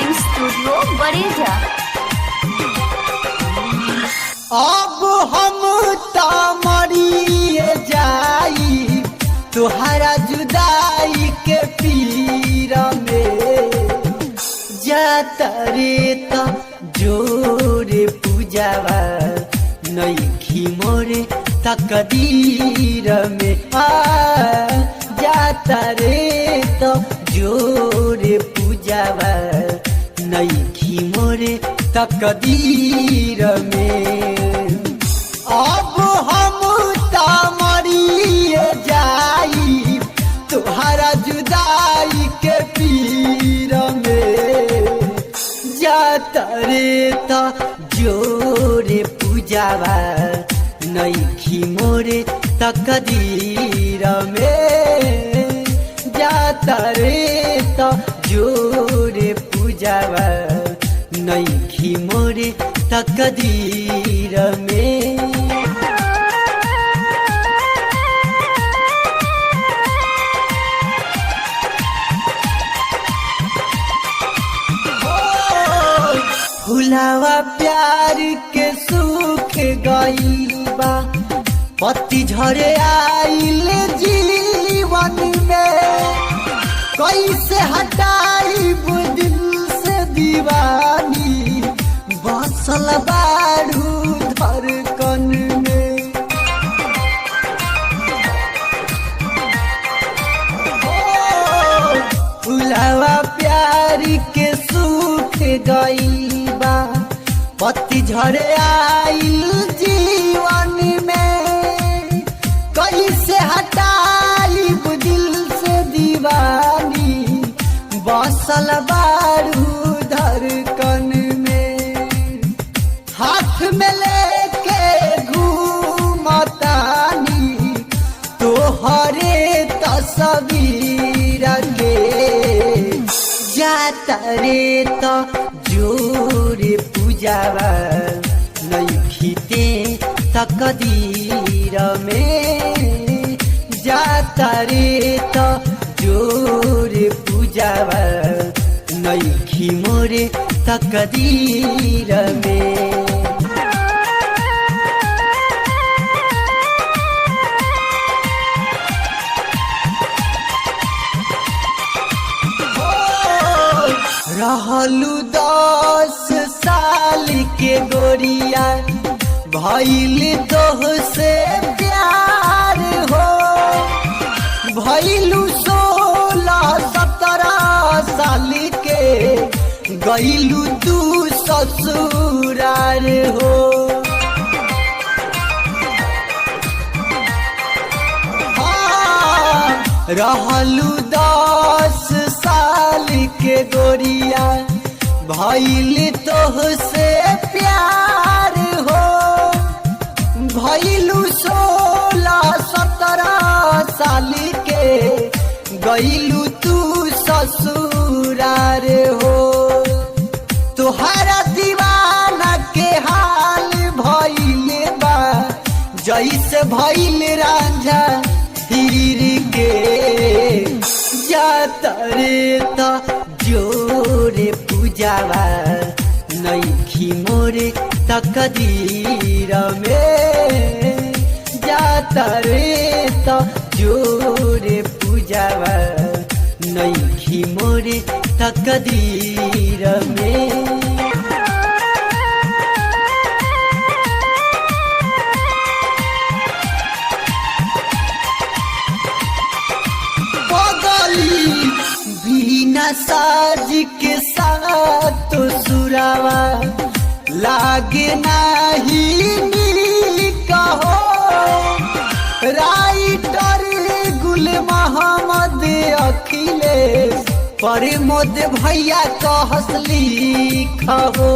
Recording studio बड़ेजा। अब हम मरिए जाई तुहरा जुदाई के पीर में, जाता रे तो जोरे पूजावा नईखी मोरे तकदीर में। जाता रे तो जोरे पूजावा नईखी मोरे तकदीर में। अब हम मरिए जाई तुहरा जुदाई के पीर में, जाता रे तो जोरे पूजावा नईखी मोरे तकदीर में। जाता रे तो जोरे पूजावा नईखी मोरे तकदीर में। फुलावा प्यार के सूख गइल बा, पत्ती झरे आइल जीवन में। कैसे हटाई दिल से दीवानी बसल बारू धड़कन में। फुलावा प्यार के सूख गइल बा, पत्ती झरे आइल जीवन में। कैसे हटाई दिल से दीवानी बसल बारू धड़कन में। हाथ में लेके घूमतानी तोहरे तस्वीर के, जाता रे तो जोरे पूजावा नईखी ते तकदीर में। जाता रे तो जोरे पूजावा नईखी मोरे तकदीर में। रहलू 10 साल के गोरिया भइल तोह से प्यार हो। भइलू 16-17 साल के गइलू तू ससुरार हो। रहलू 10 साल के गोरिया भइल तोह से प्यार हो। भइलू 16-17 साल के गइलू तू ससुरार हो। तुहरा दीवाना के हाल भइल बा जैसे भइल रांझा हीर के। जाता रे तो जोरे पूजावा नईखी मोरे तकदीर में। जाता रे तो जोरे पूजावा नईखी मोरे तकदीर में। बिना साज के साथ सुरावा लागे नाही कहो। राइटर गुल मोहम्मद अखिलेश प्रमोद भैया कहस लिखहो।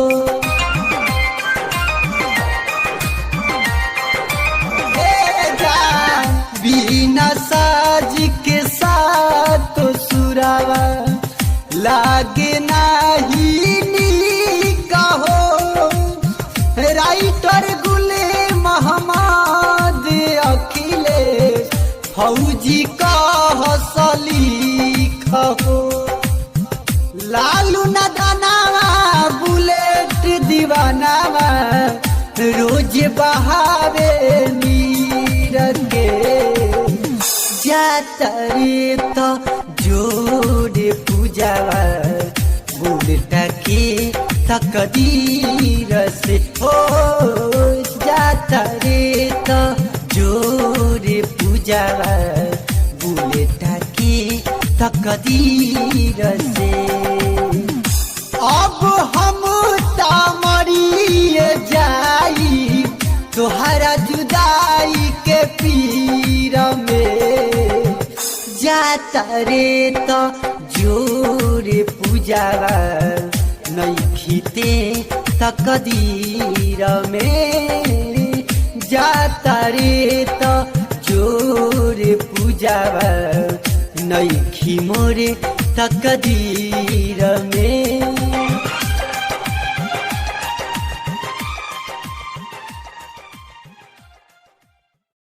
बिना साज के साथ सुरावा लागे नाही कहो। राइटर गुले मोहम्मद अखिलेश फौजी कहस लिखहो। लालू न दाना बुलेट दीवानावा रोज बहावे नीर के जातरे तो जोड़े पूजावा बुलेट के तकदीर से हो जातरे तो जोड़े पूजावा बुलेट के तकदीर से अब हम तामरिए जाई तोहरा जुदाई के पीर में जाता रे तो जोरे पूजावा नइखिते तकदीर में जाता रे तो जोरे पूजावा नइखी मोरे तकदीर में